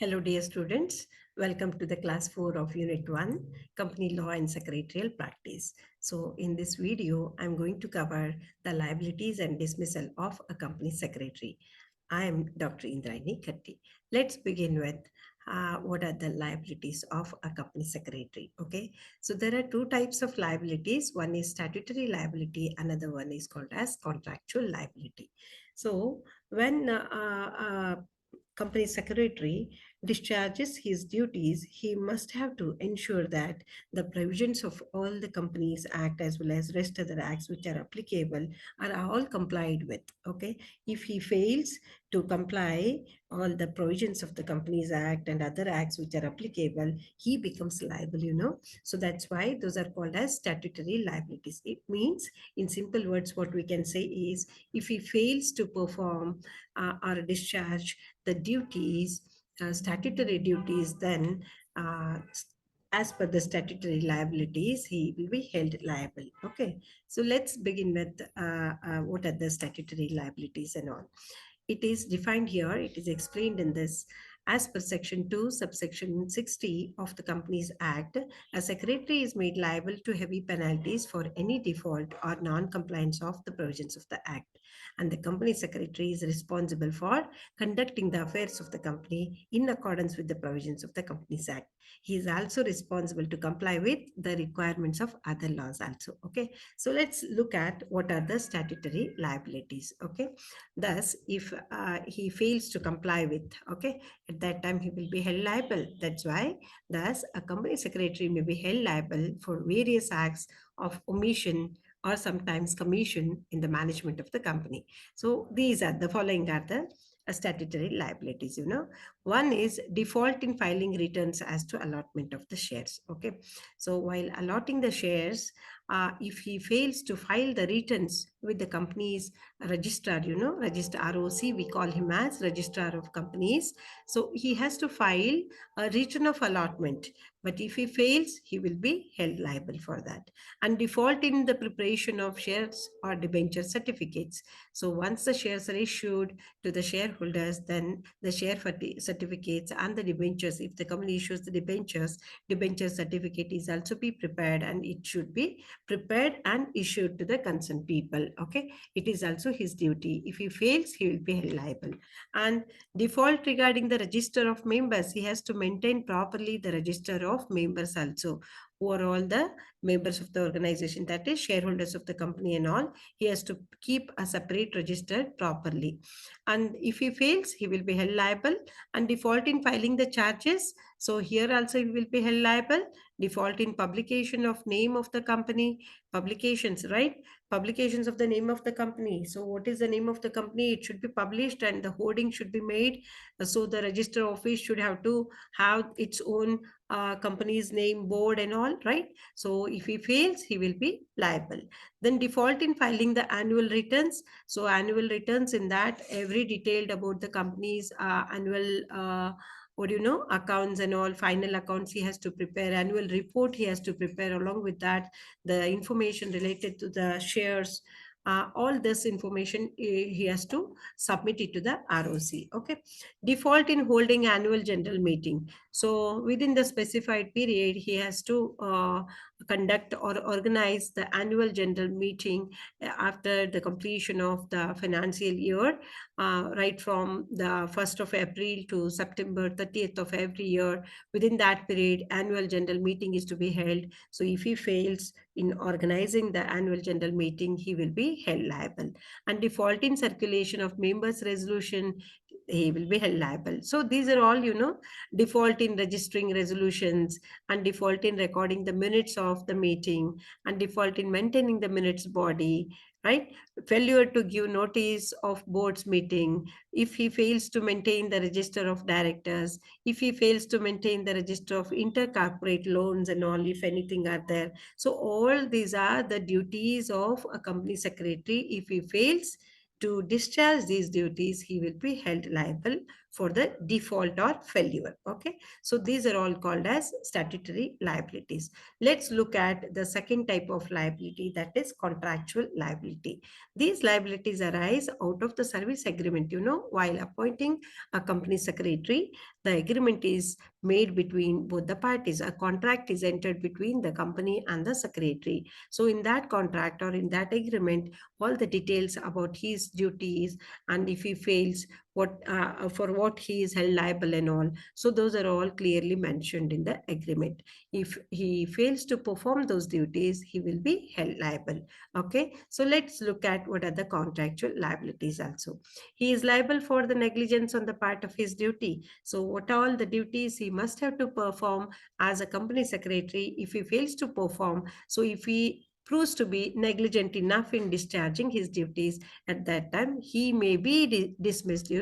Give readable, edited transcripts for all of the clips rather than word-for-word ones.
Hello, dear students. Welcome to the class 4 of Unit 1, Company Law and Secretarial Practice. So, in this video, I'm going to cover the liabilities and dismissal of a company secretary. I am Dr. Indraini Katti. Let's begin with what are the liabilities of a company secretary. Okay, so there are two types of liabilities. One is statutory liability, another one is called as contractual liability. So, when company secretary discharges his duties, he must have to ensure that the provisions of all the Companies Act as well as rest other acts which are applicable are all complied with. Okay, if he fails to comply all the provisions of the Companies Act and other acts which are applicable, he becomes liable. So that's why those are called as statutory liabilities. It means, in simple words, what we can say is if he fails to perform or discharge the duties, statutory duties, then as per the statutory liabilities, he will be held liable. Okay, so let's begin with what are the statutory liabilities and all. It is defined here, it is explained in this. As per Section 2, subsection 60 of the Companies Act, a secretary is made liable to heavy penalties for any default or non-compliance of the provisions of the Act. And the company secretary is responsible for conducting the affairs of the company in accordance with the provisions of the Companies Act. He is also responsible to comply with the requirements of other laws also. Okay, so let's look at what are the statutory liabilities. Okay, thus if he fails to comply with, okay, at that time he will be held liable. That's why thus a company secretary may be held liable for various acts of omission or sometimes commission in the management of the company. So these are the following are the statutory liabilities. One is default in filing returns as to allotment of the shares. Okay, so while allotting the shares, if he fails to file the returns with the company's registrar, register ROC, we call him as registrar of companies. So he has to file a return of allotment, but if he fails, he will be held liable for that. And default in the preparation of shares or debenture certificates. So once the shares are issued to the shareholders, then the share certificates and the debentures, if the company issues the debenture certificate is also be prepared, and it should be prepared and issued to the concerned people. Okay, it is also his duty. If he fails, he will be held liable. And default regarding the register of members, he has to maintain properly the register of members also, who are all the members of the organization, that is shareholders of the company and all. He has to keep a separate register properly. And if he fails, he will be held liable. And default in filing the charges, so here also he will be held liable. Default in publication of name of the company, publications, right? Publications of the name of the company. So what is the name of the company? It should be published and the hoarding should be made. So the register office should have to have its own company's name board and all, right? So if he fails, he will be liable. Then default in filing the annual returns. So annual returns, in that every detailed about the company's annual accounts and all, final accounts he has to prepare, annual report he has to prepare, along with that the information related to the shares, all this information he has to submit it to the ROC. Okay, default in holding annual general meeting. So within the specified period, he has to conduct or organize the annual general meeting after the completion of the financial year, right from the 1st of April to September 30th of every year. Within that period, annual general meeting is to be held. So if he fails in organizing the annual general meeting, he will be held liable. And default in circulation of members' resolution, he will be held liable. So these are all, default in registering resolutions, and default in recording the minutes of the meeting, and default in maintaining the minutes body, right? Failure to give notice of board's meeting, if he fails to maintain the register of directors, if he fails to maintain the register of intercorporate loans and all, if anything are there. So all these are the duties of a company secretary. If he fails, to discharge these duties, he will be held liable for the default or failure. Okay, so these are all called as statutory liabilities. Let's look at the second type of liability, that is contractual liability. These liabilities arise out of the service agreement. While appointing a company secretary, the agreement is made between both the parties. A contract is entered between the company and the secretary. So in that contract or in that agreement, all the details about his duties, and if he fails, what for what he is held liable and all, so those are all clearly mentioned in the agreement. If he fails to perform those duties, he will be held liable. Okay, so let's look at what are the contractual liabilities also. He is liable for the negligence on the part of his duty. So what all the duties he must have to perform as a company secretary, if he fails to perform, so if he proves to be negligent enough in discharging his duties, at that time he may be dismissed.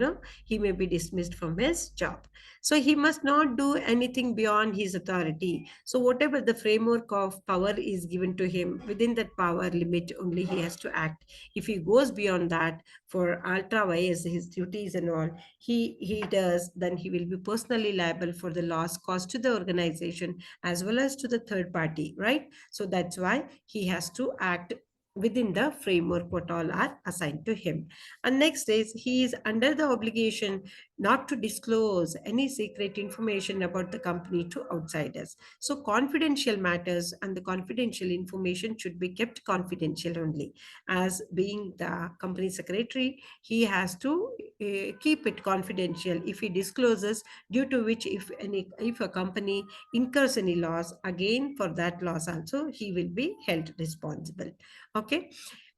He may be dismissed from his job. So he must not do anything beyond his authority. So whatever the framework of power is given to him, within that power limit only he has to act. If he goes beyond that for ultra wise his duties and all, he does, then he will be personally liable for the loss caused to the organization as well as to the third party, right? So that's why he has to act within the framework what all are assigned to him. And next is, he is under the obligation not to disclose any secret information about the company to outsiders. So confidential matters and the confidential information should be kept confidential only. As being the company secretary, he has to keep it confidential. If he discloses, due to which if a company incurs any loss, again for that loss also he will be held responsible. Okay,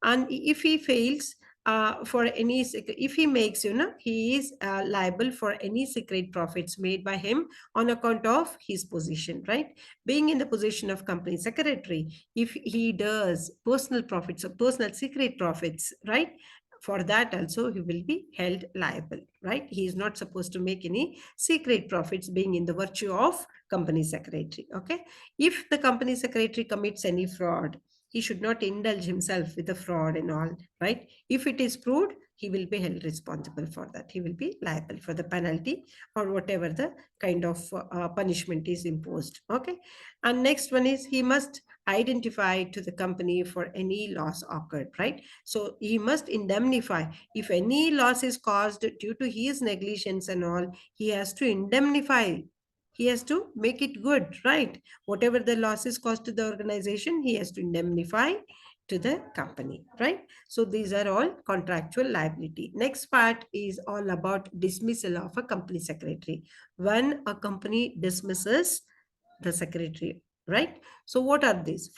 and if he fails for any if he makes, he is liable for any secret profits made by him on account of his position, right? Being in the position of company secretary, if he does personal profits or personal secret profits, right, for that also he will be held liable, right? He is not supposed to make any secret profits being in the virtue of company secretary. Okay, if the company secretary commits any fraud, he should not indulge himself with the fraud and all, right? If it is proved, he will be held responsible for that. He will be liable for the penalty or whatever the kind of punishment is imposed. Okay, and next one is, he must identify to the company for any loss occurred, right? So he must indemnify. If any loss is caused due to his negligence and all, he has to indemnify. He has to make it good, right? Whatever the losses caused to the organization, he has to indemnify to the company, right? So these are all contractual liability. Next part is all about dismissal of a company secretary. When a company dismisses the secretary, right? So what are these?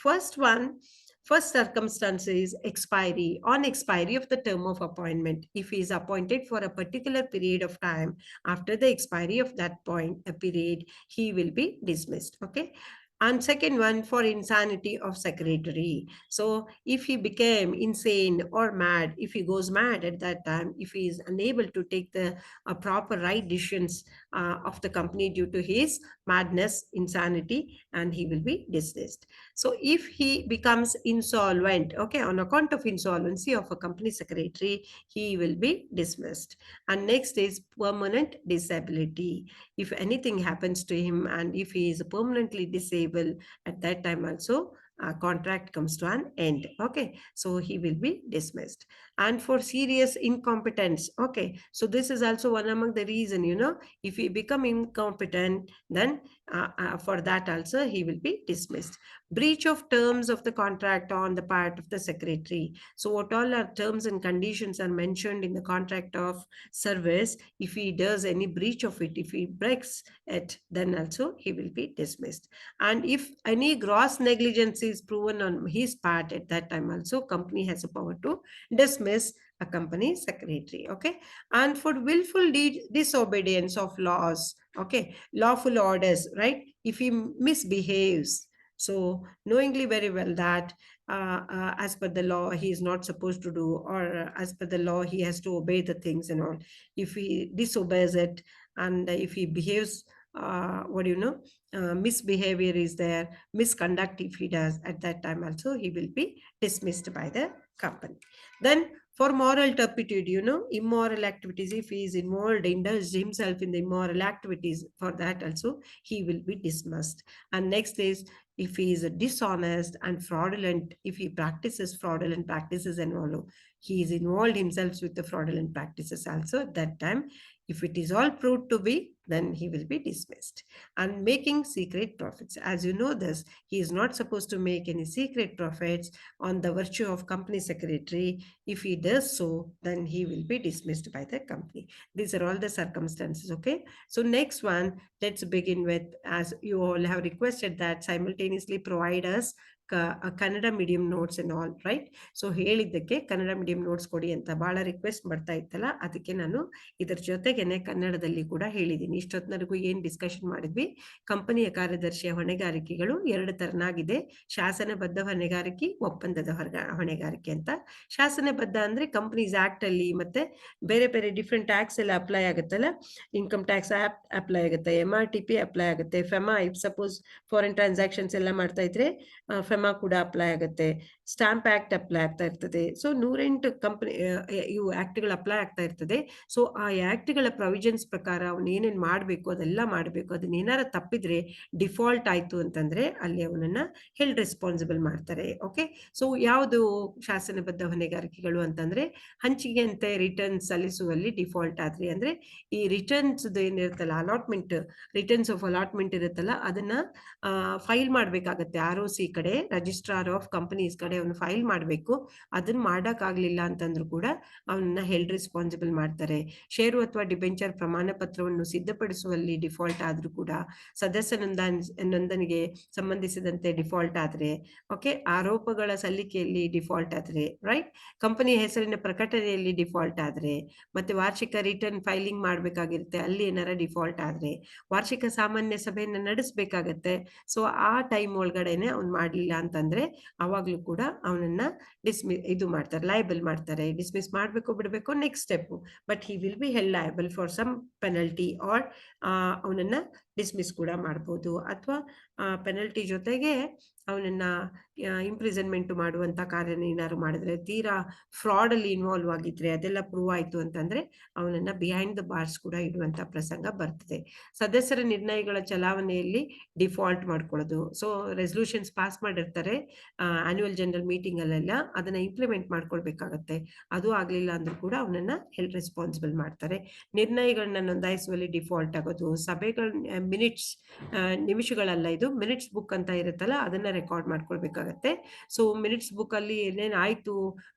First circumstance is expiry. On expiry of the term of appointment, if he is appointed for a particular period of time, after the expiry of that point, a period, he will be dismissed. Okay. And second one, for insanity of secretary. So if he became insane or mad, if he goes mad at that time, if he is unable to take the proper right decisions of the company due to his madness, insanity, and he will be dismissed. So if he becomes insolvent, okay, on account of insolvency of a company secretary, he will be dismissed. And next is permanent disability. If anything happens to him and if he is permanently disabled, at that time also contract comes to an end. Okay, so he will be dismissed. And for serious incompetence, okay, so this is also one among the reason, if he become incompetent, then for that also he will be dismissed. Breach of terms of the contract on the part of the secretary. So what all are terms and conditions are mentioned in the contract of service, if he does any breach of it, if he breaks it, then also he will be dismissed. And if any gross negligence is proven on his part, at that time also company has a power to dismiss a company secretary. Okay, and for willful disobedience of laws, okay, lawful orders, right? If he misbehaves, so knowingly very well that as per the law he is not supposed to do, or as per the law he has to obey the things and all, if he disobeys it, and if he behaves misbehavior is there, misconduct if he does, at that time also he will be dismissed by the company. Then For moral turpitude, immoral activities, if he is involved, indulged himself in the immoral activities, for that also he will be dismissed. And next is, if he is dishonest and fraudulent, if he practices fraudulent practices and all, he is involved himself with the fraudulent practices also. At that time, if it is all proved to be, then he will be dismissed. And making secret profits, as you know this, he is not supposed to make any secret profits on the virtue of company secretary. If he does so, then he will be dismissed by the company. These are all the circumstances. Okay, so next one, let's begin with, as you all have requested, that simultaneously provide us Kannada medium notes and all, right? So ಹೇಳಿದ್ದಕ್ಕೆ Kannada medium notes ಕೊಡಿ ಅಂತ ಬಹಳ request ಬರ್ತಾ ಇತ್ತಲ್ಲ, ಅದಕ್ಕೆ ನಾನು ಇದರ ಜೊತೆಗೇನೆ ಕನ್ನಡದಲ್ಲಿ ಕೂಡ ಹೇಳಿದ್ದೀನಿ. ಇಷ್ಟೊತ್ತಿನವರೆಗೂ ಏನು ಡಿಸ್ಕಷನ್ ಮಾಡಿದ್ವಿ, ಕಂಪನಿಯ ಕಾರ್ಯದರ್ಶಿಯ ಹೊಣೆಗಾರಿಕೆಗಳು 2 ತರನಾಗಿದೆ: ಶಾಸನಬದ್ಧ ಹೊಣೆಗಾರಿಕೆ, ಒಪ್ಪಂದದ ಹೊಣೆಗಾರಿಕೆ ಅಂತ. ಶಾಸನಬದ್ಧ ಅಂದ್ರೆ ಕಂಪನೀಸ್ ಆಕ್ಟ್ ಅಲ್ಲಿ ಮತ್ತೆ ಬೇರೆ ಬೇರೆ ಡಿಫ್ರೆಂಟ್ ಟ್ಯಾಕ್ಸ್ ಎಲ್ಲ ಅಪ್ಲೈ ಆಗುತ್ತಲ್ಲ, ಇನ್ಕಮ್ ಟ್ಯಾಕ್ಸ್ ಅಪ್ಲೈ ಆಗುತ್ತೆ, MRTP ಅಪ್ಲೈ ಆಗುತ್ತೆ, FEMA, if suppose foreign transactions ಎಲ್ಲ ಮಾಡ್ತಾ ಇದ್ರೆ ಫೆಮಾ ಕೂಡ ಅಪ್ಲೈ ಆಗುತ್ತೆ, ಸ್ಟಾಂಪ್ ಆಕ್ಟ್ ಅಪ್ಲೈ ಆಗ್ತಾ ಇರ್ತದೆ. ಸೊ 108 ಕಂಪನಿ ಇವು ಆಕ್ಟ್ಗಳು ಅಪ್ಲೈ ಆಗ್ತಾ ಇರ್ತದೆ. ಸೊ ಆ ಆಕ್ಟ್ಗಳ ಪ್ರೊವಿಷನ್ಸ್ ಪ್ರಕಾರ ಅವನು ಏನೇನು ಮಾಡಬೇಕು ಅದೆಲ್ಲ ಮಾಡಬೇಕು. ಅದನ್ನ ಏನಾರ ತಪ್ಪಿದ್ರೆ, ಡಿಫಾಲ್ಟ್ ಆಯ್ತು ಅಂತಂದ್ರೆ ಅಲ್ಲಿ ಅವನನ್ನ ಹೆಲ್ಡ್ ರೆಸ್ಪಾನ್ಸಿಬಲ್ ಮಾಡ್ತಾರೆ. ಓಕೆ, ಸೊ ಯಾವುದು ಶಾಸನಬದ್ಧ ಹೊಣೆಗಾರಿಕೆಗಳು ಅಂತಂದ್ರೆ, ಹಂಚಿಕೆ ಅಂತೆ ರಿಟರ್ನ್ಸ್ ಸಲ್ಲಿಸುವಲ್ಲಿ ಡಿಫಾಲ್ಟ್ ಆದ್ರಿ ಅಂದ್ರೆ, ಈ ರಿಟರ್ನ್ಸ್ ಏನಿರುತ್ತಲ್ಲ, ಅಲಾಟ್ಮೆಂಟ್, ರಿಟರ್ನ್ಸ್ ಆಫ್ ಅಲಾಟ್ಮೆಂಟ್ ಇರುತ್ತಲ್ಲ, ಅದನ್ನ ಫೈಲ್ ಮಾಡ್ಬೇಕಾಗತ್ತೆ. ROC ಕಡೆ, ರಿಜಿಸ್ಟ್ರಾರ್ ಆಫ್ ಕಂಪನೀಸ್ ಕಡೆ ಅವನು ಫೈಲ್ ಮಾಡಬೇಕು. ಅದನ್ನ ಮಾಡಕ್ಕಾಗ್ಲಿಲ್ಲ ಅಂತಂದ್ರೂ ಕೂಡ ಅವನನ್ನ ಹೆಲ್ಡ್ ರೆಸ್ಪಾನ್ಸಿಬಲ್ ಮಾಡ್ತಾರೆ. ಷೇರು ಅಥವಾ ಡಿಬೆಂಚರ್ ಪ್ರಮಾಣ ಪತ್ರವನ್ನು ಸಿದ್ಧಪಡಿಸುವಲ್ಲಿ ಡಿಫಾಲ್ಟ್ ಆದ್ರೂ ಕೂಡ, ಸದಸ್ಯ ನೋಂದಣಿಗೆ ಸಂಬಂಧಿಸಿದಂತೆ ಡಿಫಾಲ್ಟ್ ಆದ್ರೆ, ಓಕೆ, ಆರೋಪಗಳ ಸಲ್ಲಿಕೆಯಲ್ಲಿ ಡಿಫಾಲ್ಟ್ ಆದ್ರೆ, ರೈಟ್, ಕಂಪನಿ ಹೆಸರಿನ ಪ್ರಕಟಣೆಯಲ್ಲಿ ಡಿಫಾಲ್ಟ್ ಆದ್ರೆ, ಮತ್ತೆ ವಾರ್ಷಿಕ ರಿಟರ್ನ್ ಫೈಲಿಂಗ್ ಮಾಡ್ಬೇಕಾಗಿರುತ್ತೆ, ಅಲ್ಲಿ ಏನಾರ ಡಿಫಾಲ್ಟ್ ಆದ್ರೆ, ವಾರ್ಷಿಕ ಸಾಮಾನ್ಯ ಸಭೆಯನ್ನ ನಡೆಸಬೇಕಾಗತ್ತೆ. ಸೊ ಆ ಟೈಮ್ ಒಳಗಡೆನೆ ಅವ್ನು ಮಾಡ್ಲಿಲ್ಲ ಅಂತಂದ್ರೆ ಅವಾಗ್ಲೂ ಕೂಡ ಅವನನ್ನ ಇದು ಮಾಡ್ತಾರೆ, ಲಯಬಲ್ ಮಾಡ್ತಾರೆ. ಡಿಸ್ಮಿಸ್ ಮಾಡ್ಬೇಕು ಬಿಡ್ಬೇಕು next step, but he will be held liable for some penalty, or ಅವನನ್ನ ಡಿಸ್ಮಿಸ್ ಕೂಡ ಮಾಡ್ಬೋದು. ಅಥವಾ ಪೆನಲ್ಟಿ ಜೊತೆಗೆ ಅವನನ್ನ ಇಂಪ್ರಿಸನ್ಮೆಂಟ್ ಮಾಡುವಂತ ಕಾರ್ಯನ ಏನಾದ್ರು ಮಾಡಿದ್ರೆ, ತೀರಾ ಫ್ರಾಡ್ ಅಲ್ಲಿ ಇನ್ವಾಲ್ವ್ ಆಗಿದ್ರೆ, ಅದೆಲ್ಲ ಪ್ರೂವ್ ಆಯ್ತು ಅಂತಂದ್ರೆ ಅವನನ್ನ ಬಿಹೈಂಡ್ ದ ಬಾರ್ಸ್ ಕೂಡ ಇಡುವಂತ ಪ್ರಸಂಗ ಬರ್ತದೆ. ಸದಸ್ಯರ ನಿರ್ಣಯಗಳ ಚಲಾವಣೆಯಲ್ಲಿ ಡಿಫಾಲ್ಟ್ ಮಾಡ್ಕೊಳ್ಳೋದು. ಸೊ ರೆಸಲ್ಯೂಷನ್ಸ್ ಪಾಸ್ ಮಾಡಿರ್ತಾರೆ ಆನ್ಯುವಲ್ ಜನರಲ್ ಮೀಟಿಂಗ್ ಅಲ್ಲೆಲ್ಲ, ಅದನ್ನ ಇಂಪ್ಲಿಮೆಂಟ್ ಮಾಡ್ಕೊಳ್ಬೇಕಾಗತ್ತೆ. ಅದು ಆಗ್ಲಿಲ್ಲ ಅಂದ್ರೂ ಕೂಡ ಅವನನ್ನ ಹೆಲ್ಡ್ ರೆಸ್ಪಾನ್ಸಿಬಲ್ ಮಾಡ್ತಾರೆ. ನಿರ್ಣಯಗಳನ್ನ ನೋಂದಾಯಿಸುವಲ್ಲಿ ಡಿಫಾಲ್ಟ್ ಆಗೋದು. ಸಭೆಗಳ ಮಿನಿಟ್ಸ್, ನಿಮಿಷಗಳಲ್ಲ, ಇದು ಮಿನಿಟ್ಸ್ ಬುಕ್ ಅಂತ ಇರುತ್ತಲ್ಲ, ಅದನ್ನ ರೆಕಾರ್ಡ್ ಮಾಡ್ಕೊಳ್ಬೇಕಾಗತ್ತೆ. ಸೊ ಮಿನಿಟ್ಸ್ ಬುಕ್ ಅಲ್ಲಿ ಏನೇನ್ ಆಯ್ತು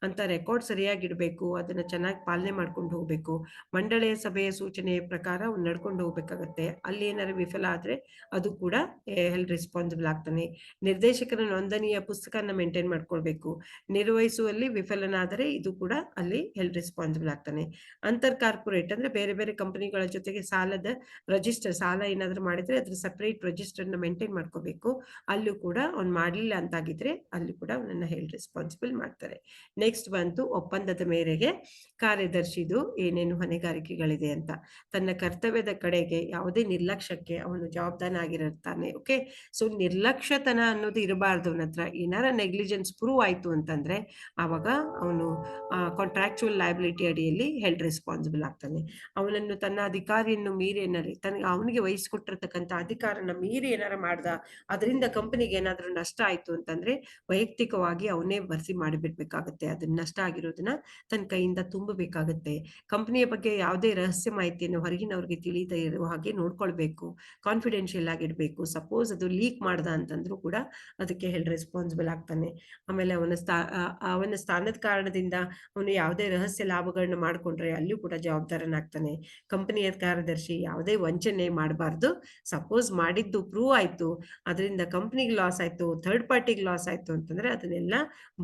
ಅಂತ ರೆಕಾರ್ಡ್ ಸರಿಯಾಗಿ ಇಡಬೇಕು, ಅದನ್ನ ಚೆನ್ನಾಗಿ ಪಾಲನೆ ಮಾಡ್ಕೊಂಡು ಹೋಗ್ಬೇಕು. ಮಂಡಳಿಯ ಸಭೆಯ ಸೂಚನೆ ಪ್ರಕಾರ ಅವ್ನು ನಡ್ಕೊಂಡು ಹೋಗ್ಬೇಕಾಗತ್ತೆ. ಅಲ್ಲಿ ಏನಾದ್ರು ವಿಫಲ ಆದ್ರೆ ಅದು ಕೂಡ ಹೆಲ್ಡ್ ರೆಸ್ಪಾನ್ಸಿಬಲ್ ಆಗ್ತಾನೆ. ನಿರ್ದೇಶಕರ ನೋಂದಣಿಯ ಪುಸ್ತಕನ ಮೇಂಟೈನ್ ಮಾಡ್ಕೊಳ್ಬೇಕು. ನಿರ್ವಹಿಸುವಲ್ಲಿ ವಿಫಲನಾದರೆ ಇದು ಕೂಡ ಅಲ್ಲಿ ಹೆಲ್ಡ್ ರೆಸ್ಪಾನ್ಸಿಬಲ್ ಆಗ್ತಾನೆ. ಅಂತರ್ ಕಾರ್ಪೊರೇಟ್ ಅಂದ್ರೆ ಬೇರೆ ಬೇರೆ ಕಂಪನಿಗಳ ಜೊತೆಗೆ ಸಾಲದ ರಿಜಿಸ್ಟರ್, ಸಾಲ ಏನಾದ್ರು ಮಾಡಿದ್ರೆ ಅದ್ರ ಸಪರೇಟ್ ರಿಜಿಸ್ಟರ್ ನ ಮೇಂಟೈನ್ ಮಾಡ್ಕೋಬೇಕು. ಅಲ್ಲೂ ಕೂಡ ಅವ್ನು ಮಾಡ್ಲಿಲ್ಲ ಅಂತಾಗಿದ್ರೆ ಅಲ್ಲಿ ಕೂಡ ಅವನನ್ನ ಹೆಲ್ಡ್ ರೆಸ್ಪಾನ್ಸಿಬಲ್ ಮಾಡ್ತಾರೆ. ನೆಕ್ಸ್ಟ್ ಬಂತು ಒಪ್ಪಂದದ ಮೇರೆಗೆ ಕಾರ್ಯದರ್ಶಿದು ಏನೇನು ಹೊಣೆಗಾರಿಕೆಗಳಿದೆ ಅಂತ. ತನ್ನ ಕರ್ತವ್ಯದ ಕಡೆಗೆ ಯಾವುದೇ ನಿರ್ಲಕ್ಷ್ಯಕ್ಕೆ ಅವನು ಜವಾಬ್ದಾರನಾಗಿರ್ತಾನೆ. ಓಕೆ, ಸೊ ನಿರ್ಲಕ್ಷ್ಯತನ ಅನ್ನೋದು ಇರಬಾರ್ದು ಅವನ ಹತ್ರ. ಏನಾರ ನೆಗ್ಲಿಜೆನ್ಸ್ ಪ್ರೂವ್ ಆಯ್ತು ಅಂತಂದ್ರೆ ಆವಾಗ ಅವನು ಕಾಂಟ್ರಾಕ್ಚುವಲ್ ಲಯಬಿಲಿಟಿ ಅಡಿಯಲ್ಲಿ ಹೆಲ್ಡ್ ರೆಸ್ಪಾನ್ಸಿಬಲ್ ಆಗ್ತಾನೆ. ಅವನನ್ನು ತನ್ನ ಅಧಿಕಾರಿಯನ್ನು ಮೀರಿ ಅವನಿಗೆ ವಹಿಸಿಕೊಟ್ಟಿರ್ತಕ್ಕಂಥ ಅಧಿಕಾರನ ಮೀರಿ ಏನಾರ ಮಾಡ್ದ, ಅದರಿಂದ ಕಂಪನಿಗೆ ಏನಾದ್ರೂ ನಷ್ಟ ಆಯ್ತು ಅಂತಂದ್ರೆ ವೈಯಕ್ತಿಕವಾಗಿ ಅವನೇ ಭರ್ತಿ ಮಾಡಿಬಿಡ್ಬೇಕಾಗತ್ತೆ. ಅದನ್ನ ನಷ್ಟ ಆಗಿರೋದನ್ನ ತನ್ನ ಕೈಯಿಂದ ತುಂಬಬೇಕಾಗತ್ತೆ. ಕಂಪನಿಯ ಬಗ್ಗೆ ಯಾವುದೇ ರಹಸ್ಯ ಮಾಹಿತಿಯನ್ನು ಹೊರಗಿನವ್ರಿಗೆ ತಿಳಿಯದೇ ಇರುವ ಹಾಗೆ ನೋಡ್ಕೊಳ್ಬೇಕು, ಕಾನ್ಫಿಡೆನ್ಷಿಯಲ್ ಆಗಿಡ್ಬೇಕು. ಸಪೋಸ್ ಅದು ಲೀಕ್ ಮಾಡ್ದ ಅಂತಂದ್ರೂ ಕೂಡ ಅದಕ್ಕೆ ಹೆಲ್ಡ್ ರೆಸ್ಪಾನ್ಸಿಬಲ್ ಆಗ್ತಾನೆ. ಆಮೇಲೆ ಅವನ ಸ್ಥಾನದ ಕಾರಣದಿಂದ ಅವನು ಯಾವುದೇ ರಹಸ್ಯ ಲಾಭಗಳನ್ನ ಮಾಡ್ಕೊಂಡ್ರೆ ಅಲ್ಲಿಯೂ ಕೂಡ ಜವಾಬ್ದಾರನಾಗ್ತಾನೆ. ಕಂಪನಿಯ ಕಾರ್ಯದರ್ಶಿ ಯಾವುದೇ ವಂಚನೆ ಮಾಡಬಾರ್ದು. ಸಪೋಸ್ ಮಾಡಿದ್ದು ಪ್ರೂವ್ ಆಯ್ತು, ಅದರಿಂದ ಕಂಪನಿಗೆ ಲಾಸ್ ಆಯ್ತು, ಥರ್ಡ್ ಪಾರ್ಟಿಗೆ ಲಾಸ್ ಆಯ್ತು ಅಂತಂದ್ರೆ ಅದನ್ನೆಲ್ಲ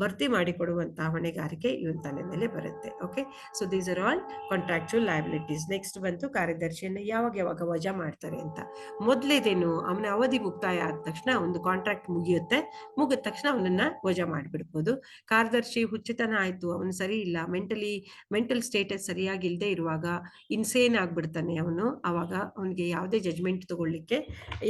ಭರ್ತಿ ಮಾಡಿಕೊಡುವಂತಹ ಹೊಣೆಗಾರಿಕೆ ಇವನ್ ತಲೆ ಮೇಲೆ ಬರುತ್ತೆ. Okay, so these are all contractual liabilities. Next ಬಂತು ಕಾರ್ಯದರ್ಶಿಯನ್ನ ಯಾವಾಗ ವಜಾ ಮಾಡ್ತಾರೆ ಅಂತ. ಮೊದಲೇದೇನು, ಅವನ ಅವಧಿ ಮುಕ್ತಾಯ ಆದ ತಕ್ಷಣ ಒಂದು ಕಾಂಟ್ರಾಕ್ಟ್ ಮುಗಿಯುತ್ತೆ, ಮುಗಿದ ತಕ್ಷಣ ಅವನನ್ನ ವಜಾ ಮಾಡಿಬಿಡ್ಬೋದು. ಕಾರ್ಯದರ್ಶಿ ಹುಚ್ಚುತನ ಆಯ್ತು, ಅವನು ಸರಿ ಇಲ್ಲ, ಮೆಂಟಲ್ ಸ್ಟೇಟಸ್ ಸರಿಯಾಗಿ ಇಲ್ಲದೆ ಇರುವಾಗ ಇನ್ಸೇನ್ ಆಗ್ಬಿಡ್ತಾನೆ ಅವನು, ಅವಾಗ ಅವನಿಗೆ ಯಾವುದೇ ಜಜ್ಮೆಂಟ್ ಪೇಮೆಂಟ್ ತಗೊಳ್ಳಿಕ್ಕೆ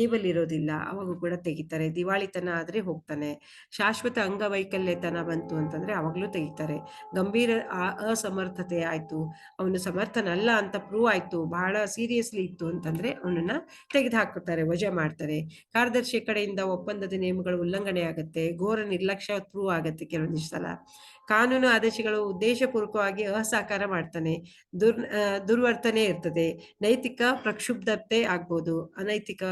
ಏಬಲ್ ಇರೋದಿಲ್ಲ, ಅವಾಗೂ ಕೂಡ ತೆಗಿತಾರೆ. ದಿವಾಳಿತನ ಆದರೆ ಹೋಗ್ತಾನೆ. ಶಾಶ್ವತ ಅಂಗವೈಕಲ್ಯತನ ಬಂತು ಅಂತಂದರೆ ಅವಾಗಲೂ ತೆಗಿತಾರೆ. ಗಂಭೀರ ಅಸಮರ್ಥತೆ ಆಯಿತು, ಅವನು ಸಮರ್ಥನಲ್ಲ ಅಂತ ಪ್ರೂವ್ ಆಯಿತು, ಬಹಳ ಸೀರಿಯಸ್ಲಿ ಇತ್ತು ಅಂತಂದರೆ ಅವನನ್ನು ತೆಗೆದು ಹಾಕುತ್ತಾರೆ, ವಜಾ ಮಾಡ್ತಾರೆ. ಕಾರ್ಯದರ್ಶಿ ಕಡೆಯಿಂದ ಒಪ್ಪಂದದ ನಿಯಮಗಳು ಉಲ್ಲಂಘನೆ ಆಗುತ್ತೆ, ಘೋರ ನಿರ್ಲಕ್ಷ್ಯ ಪ್ರೂವ್ ಆಗುತ್ತೆ ಕೆಲವೊಂದಿಷ್ಟು ಸಲ. ಕಾನೂನು ಆದೇಶಗಳು ಉದ್ದೇಶಪೂರ್ವಕವಾಗಿ ಅಸಹಕಾರ ಮಾಡ್ತಾನೆ, ದುರ್ವರ್ತನೆ ಇರ್ತದೆ, ನೈತಿಕ ಪ್ರಕ್ಷುಬ್ಧತೆ ಆಗ್ಬೋದು, ಅನೈತಿಕ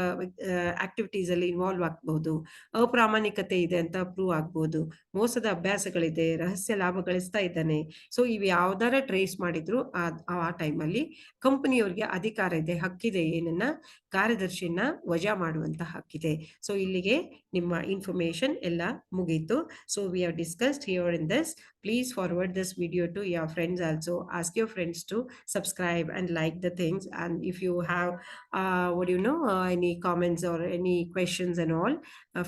ಆಕ್ಟಿವಿಟೀಸಲ್ಲಿ ಇನ್ವಾಲ್ವ್ ಆಗ್ಬೋದು, ಅಪ್ರಾಮಾಣಿಕತೆ ಇದೆ ಅಂತ ಪ್ರೂವ್ ಆಗ್ಬೋದು, ಮೋಸದ ಅಭ್ಯಾಸಗಳಿದೆ, ರಹಸ್ಯ ಲಾಭ ಗಳಿಸ್ತಾ ಇದ್ದಾನೆ. ಸೊ ಇವು ಯಾವ್ದಾರ ಟ್ರೇಸ್ ಮಾಡಿದ್ರು ಆ ಟೈಮಲ್ಲಿ ಕಂಪನಿಯವ್ರಿಗೆ ಅಧಿಕಾರ ಇದೆ, ಹಕ್ಕಿದೆ, ಏನನ್ನ ಕಾರ್ಯದರ್ಶಿಯನ್ನ ವಜಾ ಮಾಡುವಂತ ಹಕ್ಕಿದೆ. ಸೊ ಇಲ್ಲಿಗೆ ನಿಮ್ಮ ಇನ್ಫಾರ್ಮೇಶನ್ ಎಲ್ಲ ಮುಗೀತು. So we have discussed here in this. Please forward this video to your friends also. Ask your friends to subscribe and like the things. And if you have, any comments or any questions and all,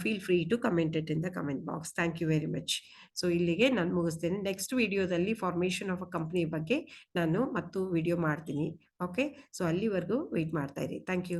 feel free to comment it in the comment box. Thank you very much. So ಇಲ್ಲಿಗೆ ನಾನು ಮುಗಿಸ್ತೇನೆ. Next ವಿಡಿಯೋದಲ್ಲಿ formation of a company ಬಗ್ಗೆ ನಾನು ಮತ್ತು video ಮಾಡ್ತೀನಿ. Okay, so ಅಲ್ಲಿವರೆಗೂ wait ಮಾಡ್ತಾ ಇರಿ. Thank you.